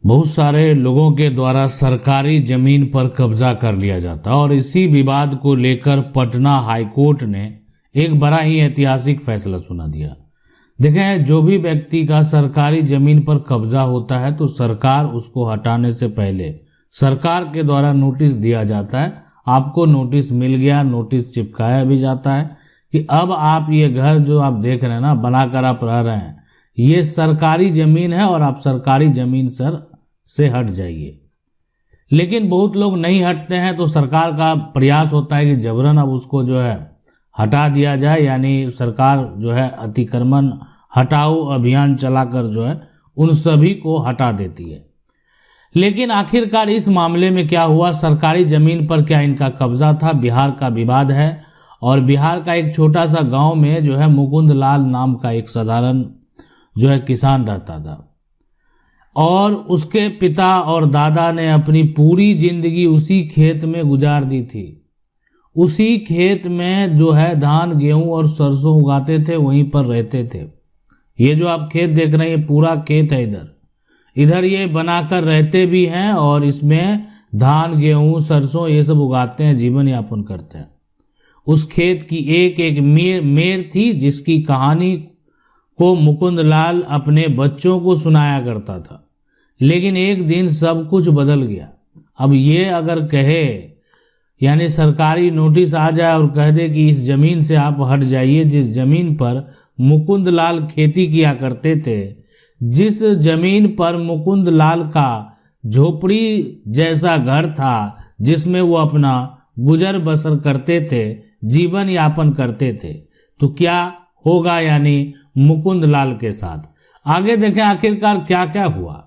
बहुत सारे लोगों के द्वारा सरकारी जमीन पर कब्जा कर लिया जाता और इसी विवाद को लेकर पटना हाईकोर्ट ने एक बड़ा ही ऐतिहासिक फैसला सुना दिया। देखें, जो भी व्यक्ति का सरकारी जमीन पर कब्जा होता है तो सरकार उसको हटाने से पहले सरकार के द्वारा नोटिस दिया जाता है। आपको नोटिस मिल गया, नोटिस चिपकाया भी जाता है कि अब आप ये घर जो आप देख रहे हैं ना, बनाकर आप रह रहे हैं, ये सरकारी जमीन है और आप सरकारी जमीन से हट जाइए। लेकिन बहुत लोग नहीं हटते हैं तो सरकार का प्रयास होता है कि जबरन अब उसको जो है हटा दिया जाए, यानी सरकार जो है अतिक्रमण हटाओ अभियान चलाकर जो है उन सभी को हटा देती है। लेकिन आखिरकार इस मामले में क्या हुआ, सरकारी जमीन पर क्या इनका कब्जा था? बिहार का विवाद है और बिहार का एक छोटा सा गांव में जो है मुकुंद लाल नाम का एक साधारण जो है किसान रहता था और उसके पिता और दादा ने अपनी पूरी जिंदगी उसी खेत में गुजार दी थी। उसी खेत में जो है धान गेहूं और सरसों उगाते थे, वहीं पर रहते थे। ये जो आप खेत देख रहे हैं ये पूरा खेत है, इधर ये बनाकर रहते भी हैं और इसमें धान गेहूं सरसों ये सब उगाते हैं, जीवन यापन करते हैं। उस खेत की एक एक मेर थी जिसकी कहानी को मुकुंद लाल अपने बच्चों को सुनाया करता था। लेकिन एक दिन सब कुछ बदल गया। अब ये अगर कहे, यानी सरकारी नोटिस आ जाए और कह दे कि इस जमीन से आप हट जाइए, जिस जमीन पर मुकुंद लाल खेती किया करते थे, जिस जमीन पर मुकुंद लाल का झोपड़ी जैसा घर था जिसमें वो अपना गुजर बसर करते थे, जीवन यापन करते थे, तो क्या होगा यानी मुकुंद लाल के साथ। आगे देखें आखिरकार क्या क्या हुआ।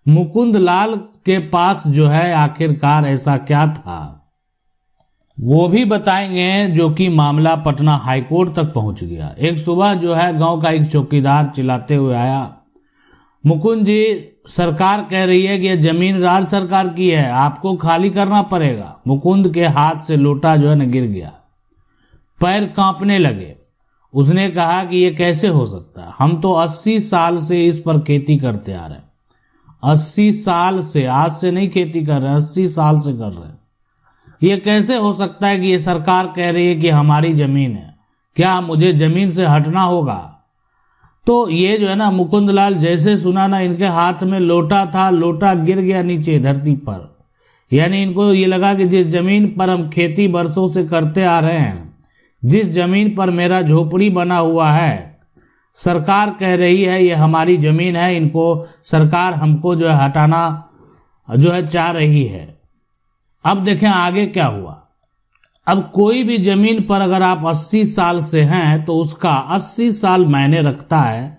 मुकुंद लाल के पास जो है आखिरकार ऐसा क्या था वो भी बताएंगे, जो कि मामला पटना हाईकोर्ट तक पहुंच गया। एक सुबह जो है गांव का एक चौकीदार चिल्लाते हुए आया, मुकुंद जी, सरकार कह रही है कि यह जमीन राज्य सरकार की है, आपको खाली करना पड़ेगा। मुकुंद के हाथ से लोटा जो है ना गिर गया, पैर कांपने लगे। उसने कहा कि ये कैसे हो सकता है, हम तो 80 साल से इस पर खेती करते आ रहे हैं। 80 साल से, आज से नहीं खेती कर रहे हैं, 80 साल से कर रहे हैं। ये कैसे हो सकता है कि ये सरकार कह रही है कि हमारी जमीन है, क्या मुझे जमीन से हटना होगा? तो ये जो है ना मुकुंद लाल जैसे सुना ना, इनके हाथ में लोटा था, लोटा गिर गया नीचे धरती पर। यानी इनको ये लगा कि जिस जमीन पर हम खेती बरसों से करते आ रहे हैं, जिस जमीन पर मेरा झोपड़ी बना हुआ है, सरकार कह रही है ये हमारी जमीन है, इनको सरकार हमको जो है हटाना जो है चाह रही है। अब देखें आगे क्या हुआ। अब कोई भी जमीन पर अगर आप 80 साल से हैं तो उसका 80 साल मायने रखता है,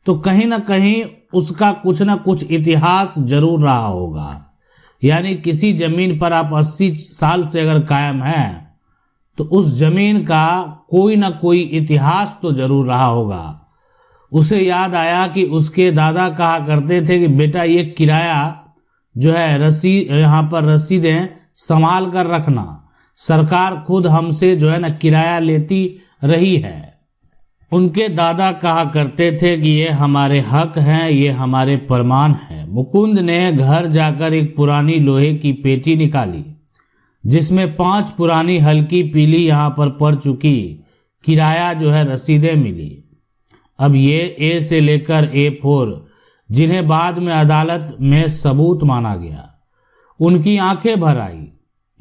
तो कहीं ना कहीं उसका कुछ ना कुछ इतिहास जरूर रहा होगा। यानी किसी जमीन पर आप 80 साल से अगर कायम हैं तो उस जमीन का कोई ना कोई इतिहास तो जरूर रहा होगा। उसे याद आया कि उसके दादा कहा करते थे कि बेटा ये किराया जो है यहाँ पर रसीदें संभाल कर रखना, सरकार खुद हमसे जो है ना किराया लेती रही है। उनके दादा कहा करते थे कि ये हमारे हक हैं, ये हमारे प्रमाण हैं। मुकुंद ने घर जाकर एक पुरानी लोहे की पेटी निकाली जिसमें 5 पुरानी हल्की पीली यहाँ पर पड़ चुकी किराया जो है रसीदें मिली। अब ये ए से लेकर A4 जिन्हें बाद में अदालत में सबूत माना गया, उनकी आंखें भर आई।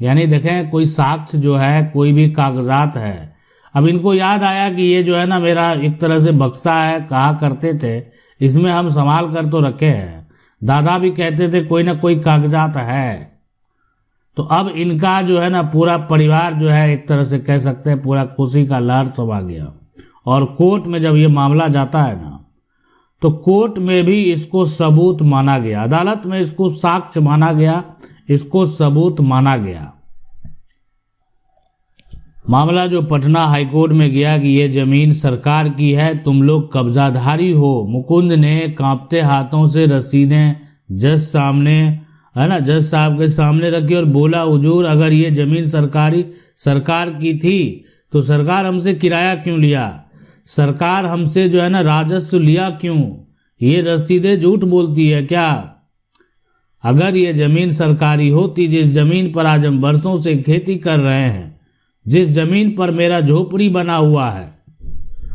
यानी देखें कोई साक्ष्य जो है, कोई भी कागजात है। अब इनको याद आया कि ये जो है ना मेरा एक तरह से बक्सा है, कहा करते थे इसमें हम संभाल कर तो रखे हैं। दादा भी कहते थे कोई ना कोई कागजात है। तो अब इनका जो है ना पूरा परिवार जो है एक तरह से कह सकते हैं पूरा खुशी का लहर समा गया। और कोर्ट में जब ये मामला जाता है ना तो कोर्ट में भी इसको सबूत माना गया, अदालत में इसको साक्ष्य माना गया, इसको सबूत माना गया। मामला जो पटना हाईकोर्ट में गया कि ये जमीन सरकार की है, तुम लोग कब्जाधारी हो। मुकुंद ने कांपते हाथों से रसीदें जज साहब के सामने रखी और बोला, हुजूर अगर ये जमीन सरकार की थी तो सरकार हमसे किराया क्यों लिया? सरकार हमसे जो है ना राजस्व लिया क्यों? ये रसीदें झूठ बोलती है क्या? अगर ये जमीन सरकारी होती, जिस जमीन पर आज हम बरसों से खेती कर रहे हैं, जिस जमीन पर मेरा झोपड़ी बना हुआ है,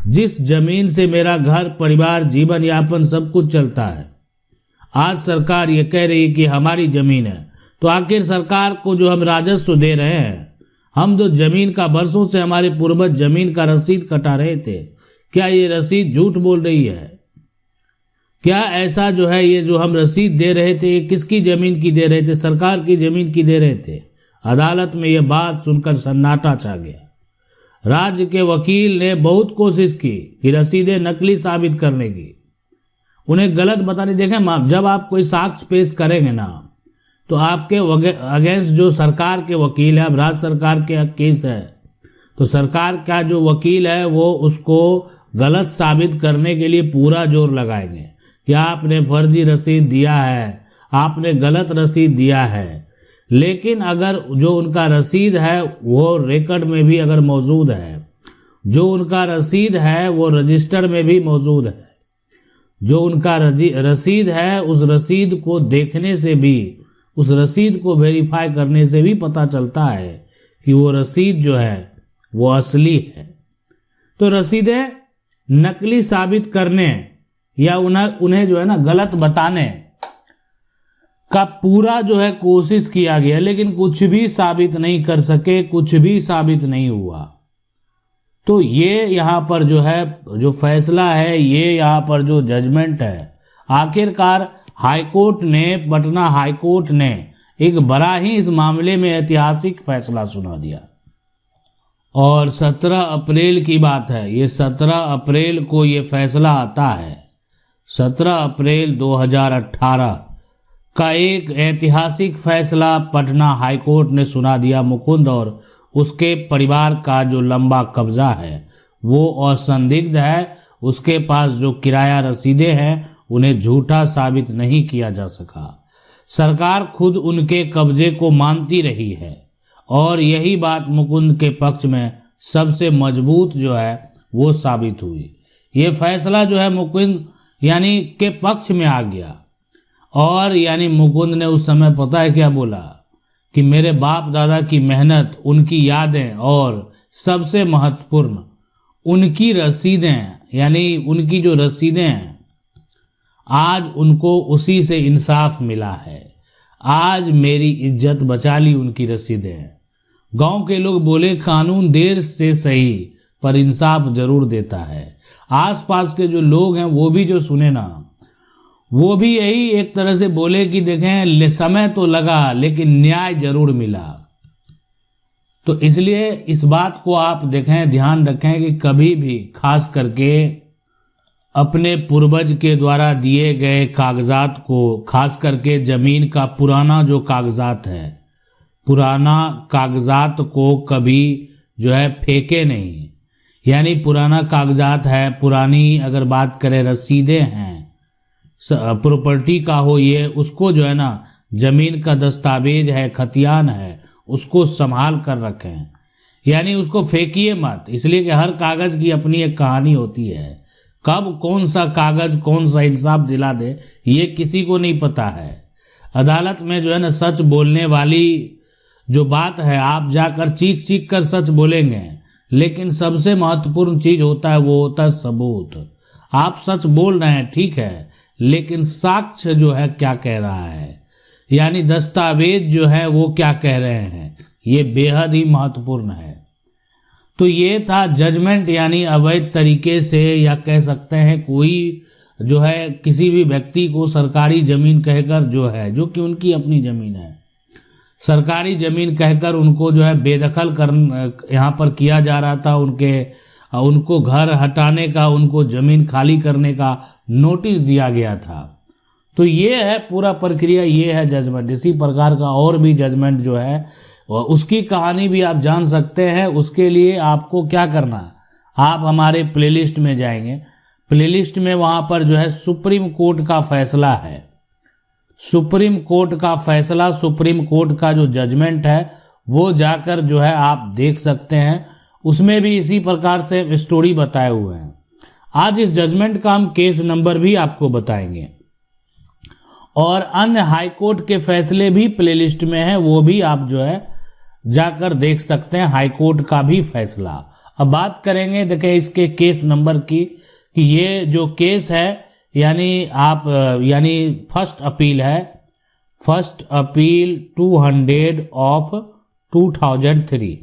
जिस जमीन से मेरा घर परिवार जीवन यापन सब कुछ चलता है, आज सरकार ये कह रही है कि हमारी जमीन है, तो आखिर सरकार को जो हम राजस्व दे रहे हैं, हम जो जमीन का बरसों से हमारे पूर्वज जमीन का रसीद कटा रहे थे, क्या ये रसीद झूठ बोल रही है? क्या ऐसा जो है ये जो हम रसीद दे रहे थे, ये किसकी जमीन की दे रहे थे? सरकार की जमीन की दे रहे थे। अदालत में यह बात सुनकर सन्नाटा छा गया। राज्य के वकील ने बहुत कोशिश की कि रसीदें नकली साबित करने की, उन्हें गलत बताने। देखें, जब आप कोई साक्ष्य पेश करेंगे ना, तो आपके अगेंस्ट जो सरकार के वकील है, अब राज्य सरकार के केस है, तो सरकार का जो वकील है वो उसको गलत साबित करने के लिए पूरा जोर लगाएंगे कि आपने फर्जी रसीद दिया है, आपने गलत रसीद दिया है। लेकिन अगर जो उनका रसीद है वो रिकॉर्ड में भी अगर मौजूद है, जो उनका रसीद है वो रजिस्टर में भी मौजूद है, जो उनका रसीद है उस रसीद को देखने से भी, उस रसीद को वेरीफाई करने से भी पता चलता है कि वो रसीद जो है वो असली है। तो रसीदें नकली साबित करने या उन्हें जो है ना गलत बताने का पूरा जो है कोशिश किया गया, लेकिन कुछ भी साबित नहीं कर सके, कुछ भी साबित नहीं हुआ। तो ये यहाँ पर जो है जो फैसला है, ये यहाँ पर जो जजमेंट है, आखिरकार हाईकोर्ट ने, पटना हाईकोर्ट ने एक बड़ा ही इस मामले में ऐतिहासिक फैसला सुना दिया। और 17 अप्रैल की बात है, ये 17 अप्रैल को ये फैसला आता है। 17 अप्रैल 2018 का एक ऐतिहासिक फैसला पटना हाईकोर्ट ने सुना दिया। मुकुंद और उसके परिवार का जो लंबा कब्जा है वो असंदिग्ध है, उसके पास जो किराया रसीदें हैं उन्हें झूठा साबित नहीं किया जा सका। सरकार खुद उनके कब्जे को मानती रही है और यही बात मुकुंद के पक्ष में सबसे मजबूत जो है वो साबित हुई। ये फैसला जो है मुकुंद यानी के पक्ष में आ गया। और यानी मुकुंद ने उस समय पता है क्या बोला कि मेरे बाप दादा की मेहनत, उनकी यादें और सबसे महत्वपूर्ण उनकी रसीदें, यानी उनकी जो रसीदें हैं, आज उनको उसी से इंसाफ मिला है। आज मेरी इज्जत बचा ली उनकी रसीदें। गांव के लोग बोले कानून देर से सही पर इंसाफ जरूर देता है। आसपास के जो लोग हैं वो भी जो सुने ना, वो भी यही एक तरह से बोले कि देखें समय तो लगा लेकिन न्याय जरूर मिला। तो इसलिए इस बात को आप देखें, ध्यान रखें कि कभी भी खास करके अपने पूर्वज के द्वारा दिए गए कागजात को, खास करके जमीन का पुराना जो कागजात है, पुराना कागजात को कभी जो है फेंके नहीं। यानी पुराना कागजात है, पुरानी अगर बात करें रसीदें हैं, प्रॉपर्टी का हो ये, उसको जो है ना जमीन का दस्तावेज है, खतियान है, उसको संभाल कर रखें। यानी उसको फेंकिए मत, इसलिए कि हर कागज की अपनी एक कहानी होती है। कब कौन सा कागज कौन सा इंसाफ दिला दे ये किसी को नहीं पता है। अदालत में जो है ना सच बोलने वाली जो बात है, आप जाकर चीख चीख कर सच बोलेंगे, लेकिन सबसे महत्वपूर्ण चीज होता है वो होता है सबूत। आप सच बोल रहे हैं ठीक है, लेकिन साक्ष्य जो है क्या कह रहा है, यानी दस्तावेज जो है वो क्या कह रहे हैं, ये बेहद ही महत्वपूर्ण है। तो ये था जजमेंट, यानी अवैध तरीके से या कह सकते हैं कोई जो है किसी भी व्यक्ति को सरकारी जमीन कहकर जो है, जो कि उनकी अपनी जमीन है, सरकारी जमीन कहकर उनको जो है बेदखल कर यहाँ पर किया जा रहा था। उनको घर हटाने का, उनको जमीन खाली करने का नोटिस दिया गया था। तो ये है पूरा प्रक्रिया, ये है जजमेंट। इसी प्रकार का और भी जजमेंट जो है उसकी कहानी भी आप जान सकते हैं। उसके लिए आपको क्या करना है, आप हमारे प्लेलिस्ट में जाएंगे, प्लेलिस्ट में वहाँ पर जो है सुप्रीम कोर्ट का फैसला है, सुप्रीम कोर्ट का फैसला, सुप्रीम कोर्ट का जो जजमेंट है वो जाकर जो है आप देख सकते हैं। उसमें भी इसी प्रकार से स्टोरी बताए हुए हैं। आज इस जजमेंट का हम केस नंबर भी आपको बताएंगे और अन्य हाईकोर्ट के फैसले भी प्लेलिस्ट में हैं, वो भी आप जो है जाकर देख सकते हैं, हाईकोर्ट का भी फैसला। अब बात करेंगे देखिए इसके केस नंबर की, कि ये जो केस है यानी फर्स्ट अपील है, फर्स्ट अपील 200 ऑफ 2003,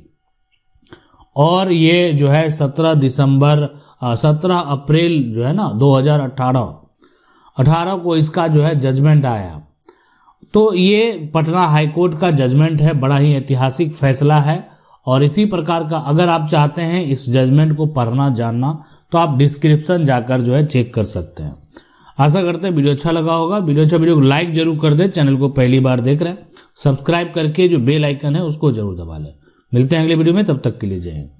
और ये जो है 17 अप्रैल जो है ना 2018 को इसका जो है जजमेंट आया। तो ये पटना हाईकोर्ट का जजमेंट है, बड़ा ही ऐतिहासिक फैसला है। और इसी प्रकार का अगर आप चाहते हैं इस जजमेंट को पढ़ना जानना, तो आप डिस्क्रिप्शन जाकर जो है चेक कर सकते हैं। आशा करते हैं वीडियो अच्छा लगा होगा। वीडियो को लाइक जरूर कर दें। चैनल को पहली बार देख रहे हैं, सब्सक्राइब करके जो बेल आइकन है उसको जरूर दबा लें। मिलते हैं अगले वीडियो में, तब तक के लिए जय हिंद।